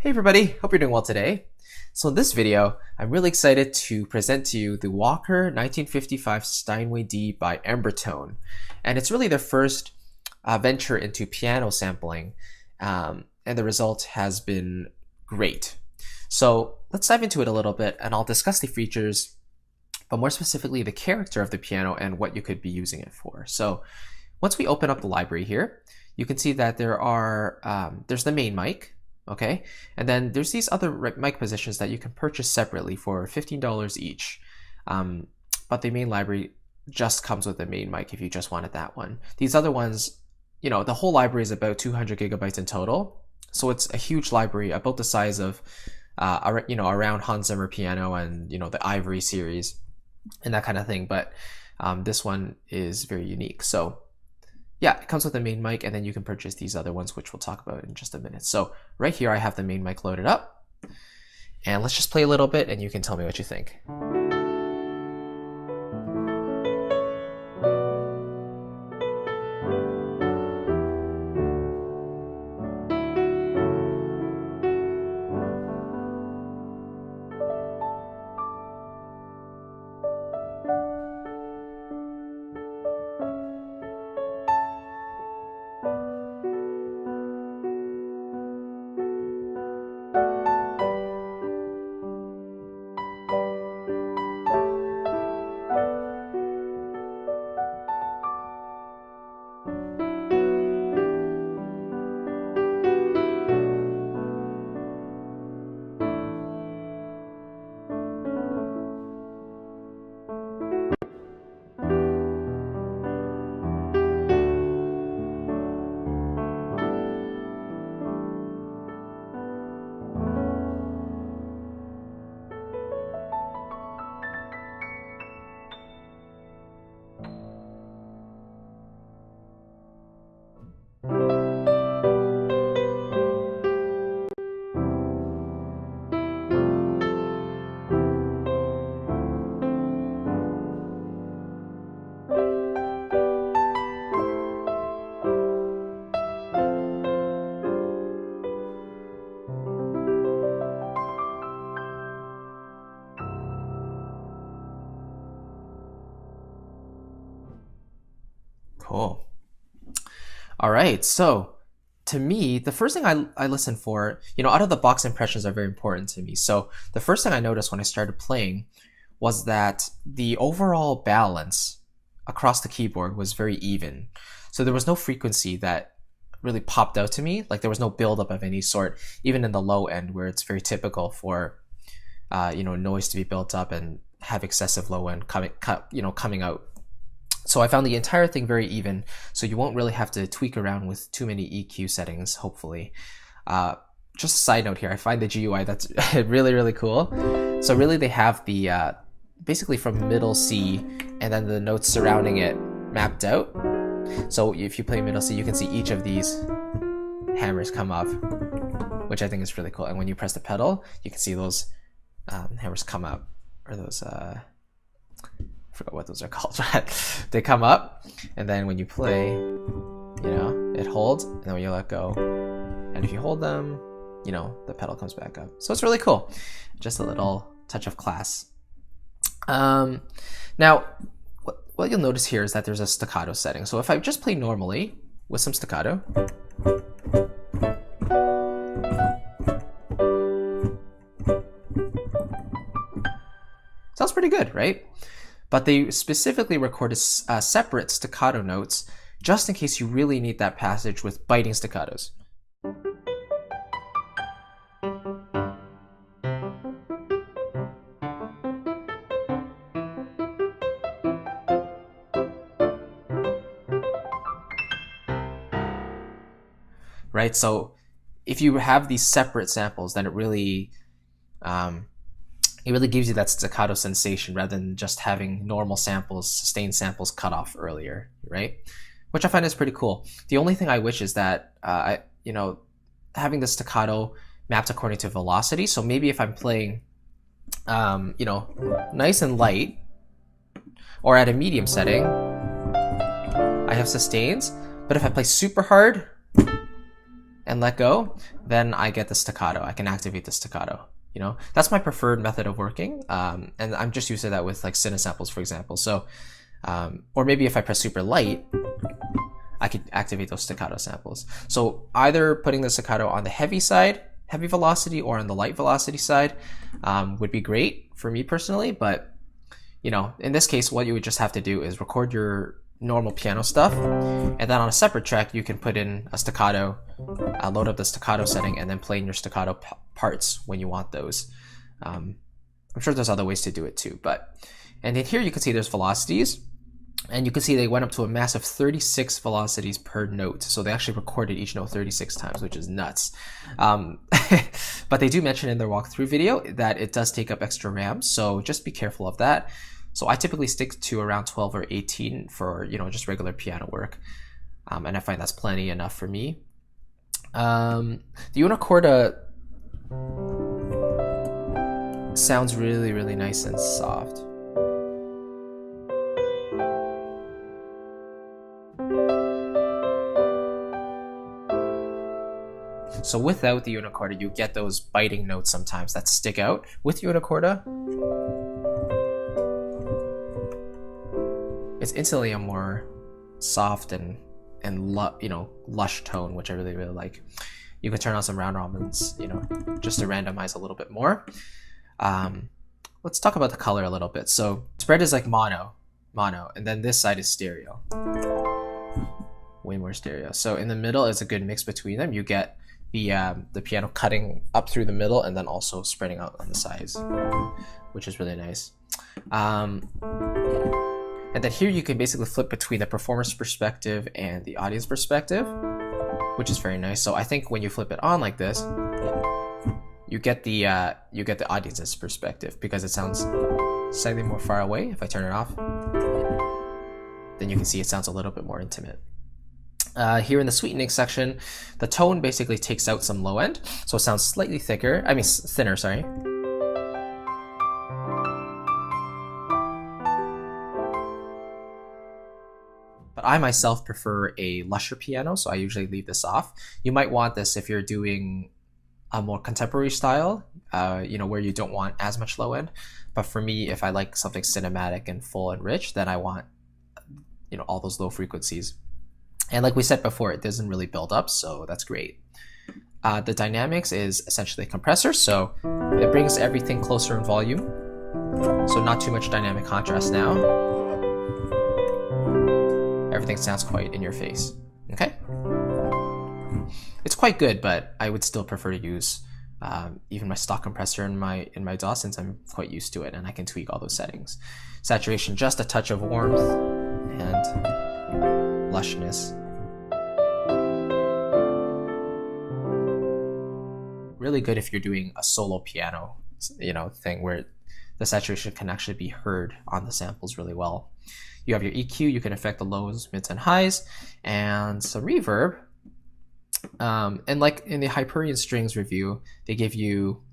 Hey everybody, hope you're doing well today. So in this video, I'm really excited to present to you the Walker 1955 Steinway D by Embertone. And it's really their first venture into piano sampling, and the result has been great. So let's dive into it a little bit and I'll discuss the features, but more specifically the character of the piano and what you could be using it for. So once we open up the library here, you can see that there's the main mic. Okay, and then there's these other mic positions that you can purchase separately for $15 each. But the main library just comes with the main mic if you just wanted that one. These other ones, the whole library is about 200 gigabytes in total. So it's a huge library, about the size of, around Hans Zimmer piano and, the Ivory series and that kind of thing. But this one is very unique. So yeah, it comes with the main mic, and then you can purchase these other ones, which we'll talk about in just a minute. So right here, I have the main mic loaded up, and let's just play a little bit, and you can tell me what you think. Cool. All right, so to me, the first thing I listen for, out of the box impressions are very important to me. So the first thing I noticed when I started playing was that the overall balance across the keyboard was very even. So there was no frequency that really popped out to me. Like there was no buildup of any sort, even in the low end where it's very typical for, noise to be built up and have excessive low end coming out. So I found the entire thing very even, so you won't really have to tweak around with too many EQ settings, hopefully. Just a side note here, I find the GUI that's really, really cool. So really they have the, basically from middle C, and then the notes surrounding it mapped out. So if you play middle C, you can see each of these hammers come up, which I think is really cool. And when you press the pedal, you can see those hammers come up, or those... I forgot what those are called, but they come up, and then when you play, it holds, and then when you let go, and if you hold them, the pedal comes back up. So it's really cool. Just a little touch of class. Now, what you'll notice here is that there's a staccato setting. So if I just play normally with some staccato, sounds pretty good, right? But they specifically recorded separate staccato notes just in case you really need that passage with biting staccatos. Right, so if you have these separate samples, then it really gives you that staccato sensation rather than just having normal samples, sustained samples cut off earlier, right? Which I find is pretty cool. The only thing I wish is that, having the staccato mapped according to velocity. So maybe if I'm playing, nice and light, or at a medium setting, I have sustains. But if I play super hard, and let go, then I get the staccato. I can activate the staccato. You know, that's my preferred method of working, and I'm just used to that with like cinesamples, for example. So, or maybe if I press super light, I could activate those staccato samples. So either putting the staccato on the heavy side, heavy velocity, or on the light velocity side would be great for me personally. But you know, in this case, what you would just have to do is record your normal piano stuff, and then on a separate track, you can put in a staccato, load up the staccato setting, and then play in your staccato parts when you want those. I'm sure there's other ways to do it too, and then here you can see there's velocities. And you can see they went up to a massive 36 velocities per note. So they actually recorded each note 36 times, which is nuts. But they do mention in their walkthrough video that it does take up extra RAM. So just be careful of that. So I typically stick to around 12 or 18 for, you know, just regular piano work. And I find that's plenty enough for me. The unicorda sounds really, really nice and soft. So without the unicorda, you get those biting notes sometimes that stick out. With unicorda, it's instantly a more soft and you know, lush tone, which I really, really like. You can turn on some round robins, you know, just to randomize a little bit more. Let's talk about the color a little bit. So spread is like mono, and then this side is stereo. Way more stereo. So in the middle is a good mix between them. You get the piano cutting up through the middle and then also spreading out on the sides, which is really nice. And then here you can basically flip between the performer's perspective and the audience perspective, which is very nice. So I think when you flip it on like this, you get the audience's perspective because it sounds slightly more far away. If I turn it off, then you can see it sounds a little bit more intimate. Here in the sweetening section, the tone basically takes out some low end, so it sounds slightly thicker. I mean, thinner, sorry. But I myself prefer a lusher piano, so I usually leave this off. You might want this if you're doing a more contemporary style, you know, where you don't want as much low end. But for me, if I like something cinematic and full and rich, then I want, you know, all those low frequencies. And like we said before, it doesn't really build up, so that's great. The dynamics is essentially a compressor, so it brings everything closer in volume. So not too much dynamic contrast now. Everything sounds quite in your face, okay? It's quite good, but I would still prefer to use even my stock compressor in my DAW since I'm quite used to it and I can tweak all those settings. Saturation, just a touch of warmth and lushness. Really good if you're doing a solo piano, you know, thing where the saturation can actually be heard on the samples really well. You have your EQ, you can affect the lows, mids, and highs, and some reverb. And like in the Hyperion Strings review, they give you,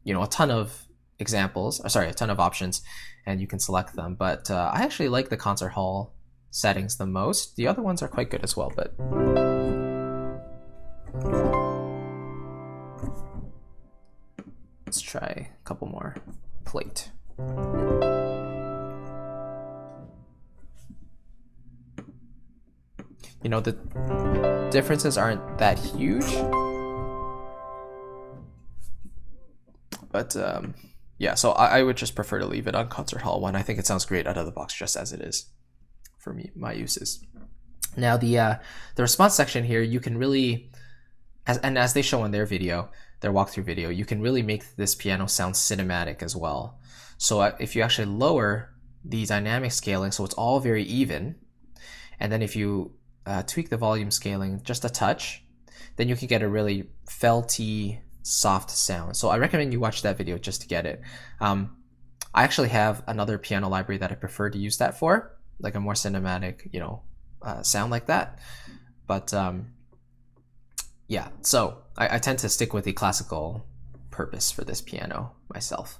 you know, a ton of examples, a ton of options, and you can select them. But I actually like the concert hall settings the most. The other ones are quite good as well, but let's try a couple more. Plate. You know, the differences aren't that huge, but yeah, so I would just prefer to leave it on concert hall one. I think it sounds great out of the box just as it is for me, my uses. Now the response section here, you can really, as they show in their video, their walkthrough video, you can really make this piano sound cinematic as well. So if you actually lower the dynamic scaling so it's all very even, and then if you tweak the volume scaling just a touch, then you can get a really felty, soft sound. So I recommend you watch that video just to get it. I actually have another piano library that I prefer to use that for, like a more cinematic, you know, sound like that. But yeah, so I tend to stick with the classical purpose for this piano myself.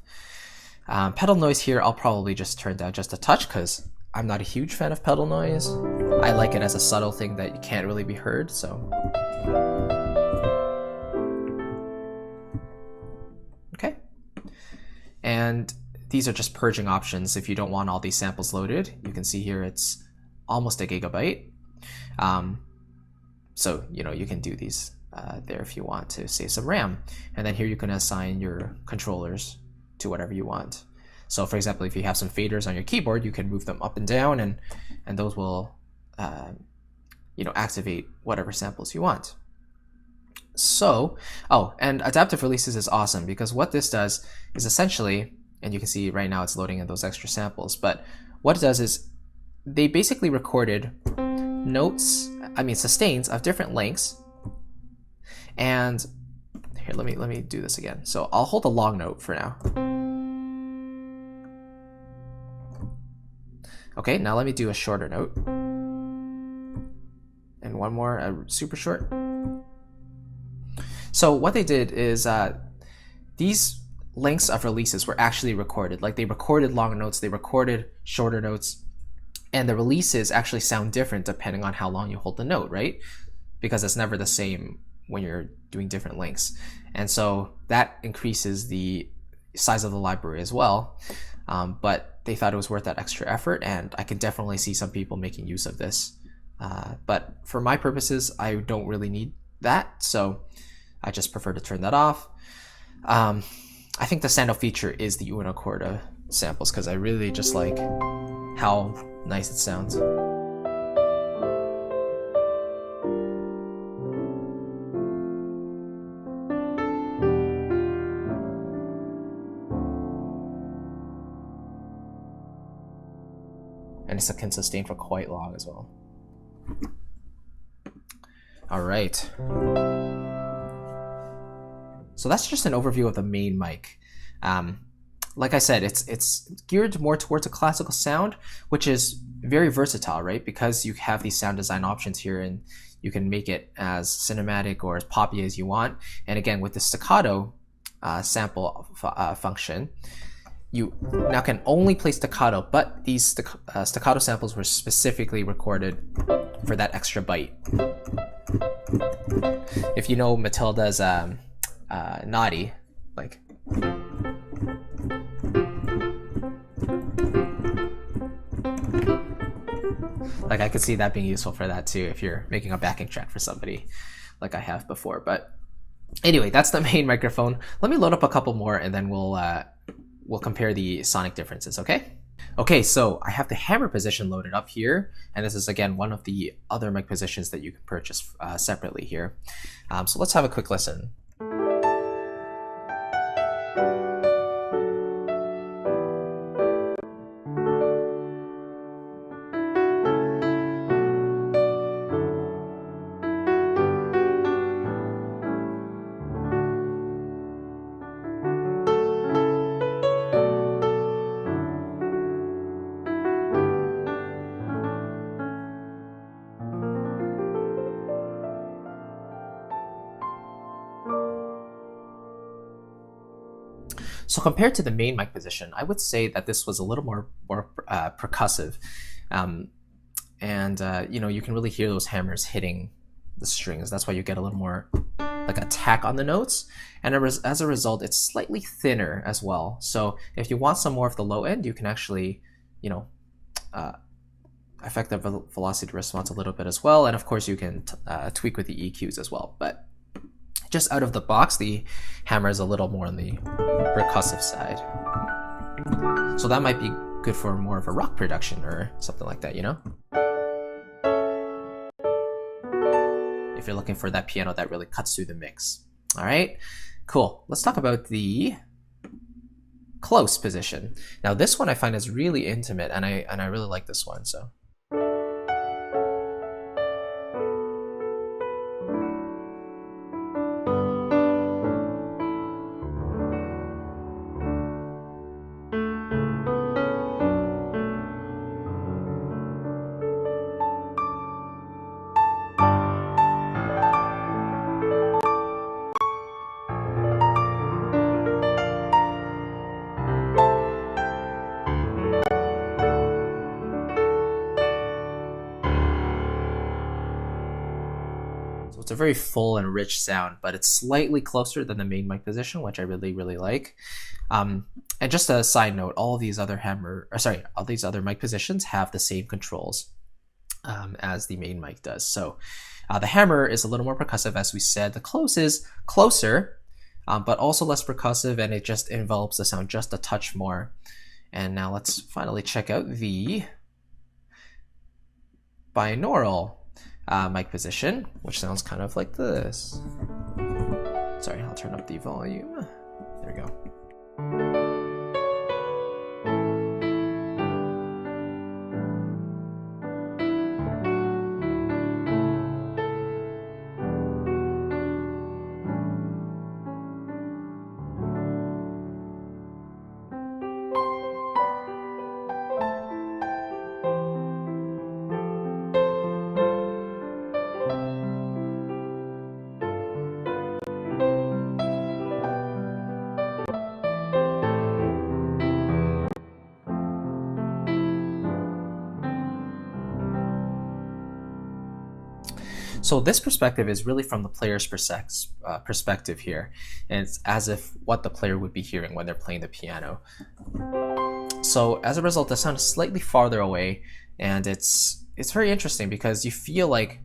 Pedal noise here, I'll probably just turn down just a touch because I'm not a huge fan of pedal noise. I like it as a subtle thing that you can't really be heard, so. And these are just purging options if you don't want all these samples loaded. You can see here it's almost a gigabyte. So, you can do these there if you want to save some RAM. And then here you can assign your controllers to whatever you want. So for example, if you have some faders on your keyboard, you can move them up and down, and those will activate whatever samples you want. So, and adaptive releases is awesome, because what this does is essentially, and you can see right now it's loading in those extra samples, but what it does is they basically recorded sustains of different lengths. And here, let me do this again. So I'll hold a long note for now. Okay, now let me do a shorter note. And one more, super short. So what they did is these lengths of releases were actually recorded. Like, they recorded long notes, they recorded shorter notes, and the releases actually sound different depending on how long you hold the note, right? Because it's never the same when you're doing different lengths. And so that increases the size of the library as well. But they thought it was worth that extra effort, and I can definitely see some people making use of this. But for my purposes, I don't really need that, so I just prefer to turn that off. I think the standout feature is the una corda samples, because I really just like how nice it sounds. And it can sustain for quite long as well. All right. So that's just an overview of the main mic. Like I said, it's geared more towards a classical sound, which is very versatile, right? Because you have these sound design options here, and you can make it as cinematic or as poppy as you want. And again, with the staccato sample function, you now can only play staccato, but these staccato samples were specifically recorded for that extra byte. If you know Matilda's Naughty, like, I could see that being useful for that too, if you're making a backing track for somebody like I have before. But anyway, that's the main microphone. Let me load up a couple more, and then we'll compare the sonic differences, okay? Okay, so I have the hammer position loaded up here, and this is again one of the other mic positions that you can purchase separately here. So let's have a quick listen. So compared to the main mic position, I would say that this was a little more percussive, and you can really hear those hammers hitting the strings. That's why you get a little more like attack on the notes, and as a result, it's slightly thinner as well. So if you want some more of the low end, you can actually, affect the velocity response a little bit as well, and of course you can tweak with the EQs as well. But just out of the box, the hammer is a little more on the percussive side. So that might be good for more of a rock production or something like that, if you're looking for that piano that really cuts through the mix. All right, cool. Let's talk about the close position. Now this one I find is really intimate, and I really like this one. So It's a very full and rich sound, but it's slightly closer than the main mic position, which I really, really like. And just a side note, all these other mic positions have the same controls as the main mic does. So the hammer is a little more percussive, as we said. The close is closer, but also less percussive, and it just envelops the sound just a touch more. And now let's finally check out the binaural mic position, which sounds kind of like this. Sorry, I'll turn up the volume. There we go. So this perspective is really from the player's perspective here, and it's as if what the player would be hearing when they're playing the piano. So as a result, the sound is slightly farther away, and it's very interesting because you feel like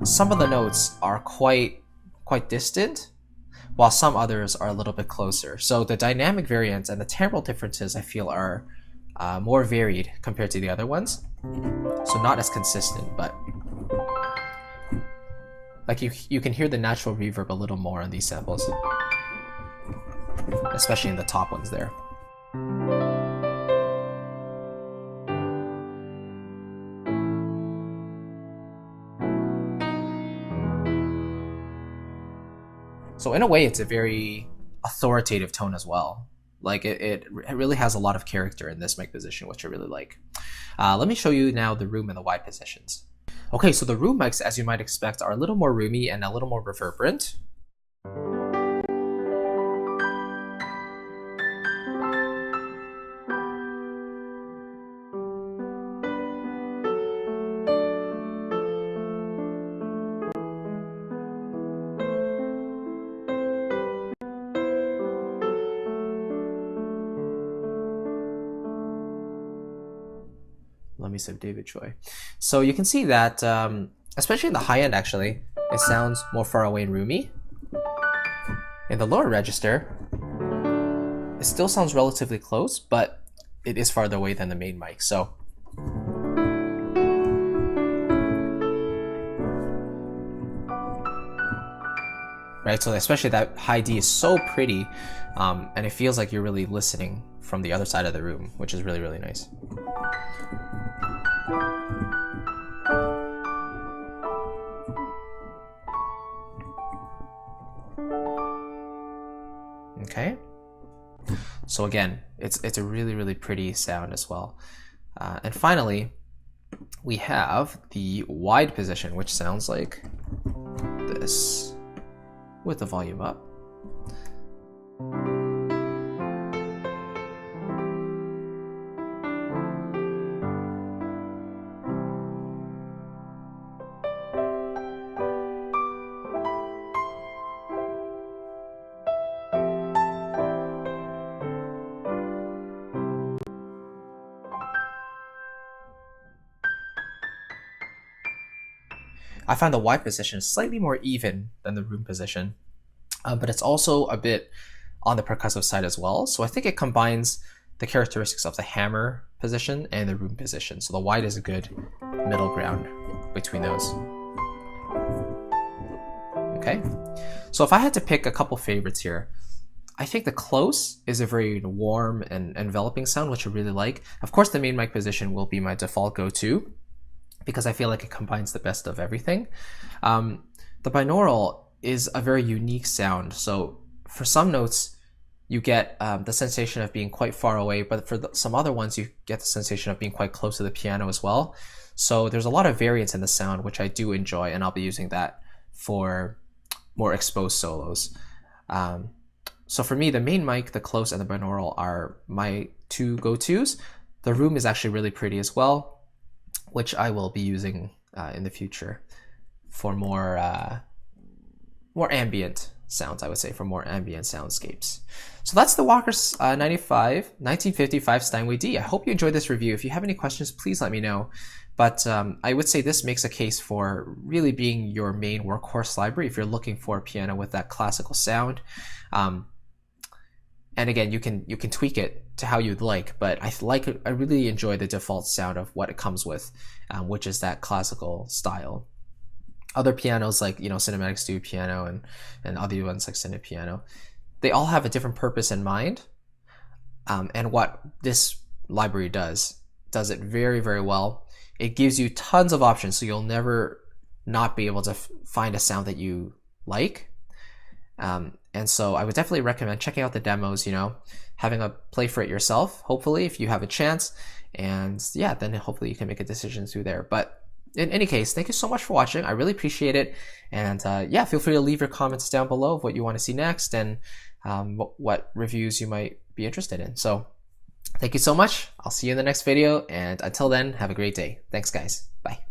some of the notes are quite distant, while some others are a little bit closer. So the dynamic variance and the timbral differences, I feel, are more varied compared to the other ones. So not as consistent, but like you can hear the natural reverb a little more on these samples, especially in the top ones there. So in a way, it's a very authoritative tone as well. Like it really has a lot of character in this mic position, which I really like. Let me show you now the room and the wide positions. Okay, so the room mics, as you might expect, are a little more roomy and a little more reverberant. Let me save David Choi. So you can see that, especially in the high end, actually, it sounds more far away and roomy. In the lower register, it still sounds relatively close, but it is farther away than the main mic. So right, so especially that high D is so pretty, and it feels like you're really listening from the other side of the room, which is really, really nice. Okay, so again, it's a really, really pretty sound as well. And finally, we have the wide position, which sounds like this, with the volume up. I find the wide position is slightly more even than the room position, but it's also a bit on the percussive side as well. So I think it combines the characteristics of the hammer position and the room position. So the wide is a good middle ground between those. Okay, so if I had to pick a couple favorites here, I think the close is a very warm and enveloping sound, which I really like. Of course, the main mic position will be my default go-to, because I feel like it combines the best of everything. The binaural is a very unique sound. So for some notes, you get the sensation of being quite far away, but for some other ones, you get the sensation of being quite close to the piano as well. So there's a lot of variance in the sound, which I do enjoy, and I'll be using that for more exposed solos. So for me, the main mic, the close, and the binaural are my two go-tos. The room is actually really pretty as well, which I will be using in the future. for more ambient sounds, I would say, for more ambient soundscapes. So that's the Walker 1955 Steinway D. I hope you enjoyed this review. If you have any questions, please let me know. But I would say this makes a case for really being your main workhorse library if you're looking for a piano with that classical sound. And again, you can tweak it to how you'd like, but I really enjoy the default sound of what it comes with, which is that classical style. Other pianos like, Cinematic Studio Piano and other ones like Cine Piano, they all have a different purpose in mind. And what this library does it very, very well. It gives you tons of options, so you'll never not be able to find a sound that you like. And so I would definitely recommend checking out the demos, having a play for it yourself, hopefully, if you have a chance. And yeah, then hopefully you can make a decision through there. But in any case, thank you so much for watching. I really appreciate it. And yeah, feel free to leave your comments down below of what you want to see next and what reviews you might be interested in. So thank you so much. I'll see you in the next video. And until then, have a great day. Thanks, guys. Bye.